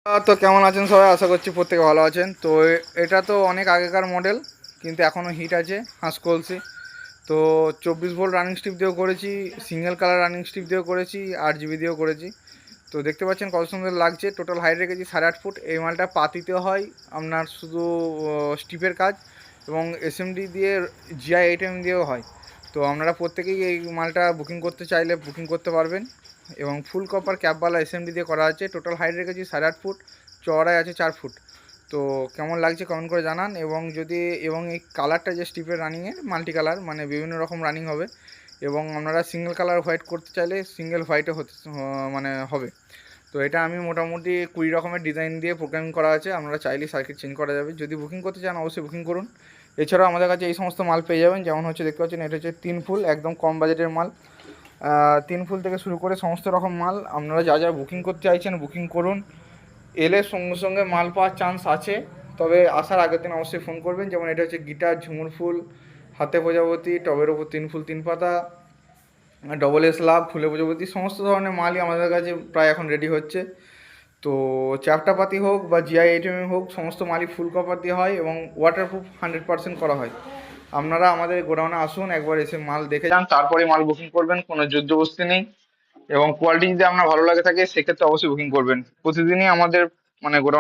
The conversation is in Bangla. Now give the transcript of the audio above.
তো কেমন আছেন সবাই? আশা করছি প্রত্যেকে ভালো আছেন। তো এটা তো অনেক আগেকার মডেল, কিন্তু এখনও হিট আছে হাঁস কলসি। তো 24 ভোল্ট রানিং স্ট্রিপ দিয়েও করেছি, সিঙ্গেল কালার রানিং স্ট্রিপ দিয়েও করেছি, 8 জিবি দিয়েও করেছি। তো দেখতে পাচ্ছেন কত সুন্দর লাগছে। টোটাল হাইট রেখেছি 8.5 ফুট। এই মালটা পাতিতে হয় আপনার শুধু স্ট্রিপের কাজ, এবং এসএমডি দিয়ে GI8M দিয়েও হয়। তো আপনারা প্রত্যেকেই এই মালটা বুকিং করতে চাইলে বুকিং করতে পারবেন। এবং ফুল কপার ক্যাপওয়ালা এসএমডি দিয়ে করা আছে। টোটাল হাইট রেখেছি 8.5 ফুট, চওড়ায় আছে 4 ফুট। তো কেমন লাগছে কমেন্ট করে জানান। এবং এই কালারটা যে স্ট্রিপের রানিংয়ে মাল্টি কালার, মানে বিভিন্ন রকম রানিং হবে। এবং আপনারা সিঙ্গেল কালার হোয়াইট করতে চাইলে সিঙ্গেল হোয়াইটে মানে হবে। তো এটা আমি মোটামুটি 20 রকমের ডিজাইন দিয়ে প্রোগ্রামিং করা আছে। আপনারা চাইলে সার্কিট চেঞ্জ করা যাবে। যদি বুকিং করতে চান অবশ্যই বুকিং করুন। এছাড়াও আমাদের কাছে এই সমস্ত মাল পেয়ে যাবেন, যেমন হচ্ছে দেখতে পাচ্ছেন এটা হচ্ছে 3 ফুল, একদম কম বাজেটের মাল। 3 ফুল থেকে শুরু করে সমস্ত রকম মাল আপনারা যা যা বুকিং করতে চাইছেন বুকিং করুন। এলে সঙ্গে সঙ্গে মাল পাওয়ার চান্স আছে, তবে আসার আগের দিন অবশ্যই ফোন করবেন। যেমন এটা হচ্ছে গিটার, ঝুমুর ফুল, হাতে প্রজাপতি, টবের ওপর 3 ফুল 3 পাতা, ডবল এস লাভ, ফুলে প্রজাপতি, সমস্ত ধরনের মালই আমাদের কাছে প্রায় এখন রেডি হচ্ছে। তো চ্যাপ্টাপাতি হোক বা GI8M হোক, সমস্ত মালই ফুল কপার দিয়ে হয় এবং ওয়াটারপ্রুফ 100% করা হয়। আপনারা আমাদের গোডাউনে আসুন, একবার এসে মাল দেখে যান, তারপরে মাল বুকিং করবেন। কোনো জোরজবস্তি নেই। এবং কোয়ালিটি যদি আপনার ভালো লাগে থাকে সেক্ষেত্রে অবশ্যই বুকিং করবেন। প্রতিদিনই আমাদের মানে গোডাউন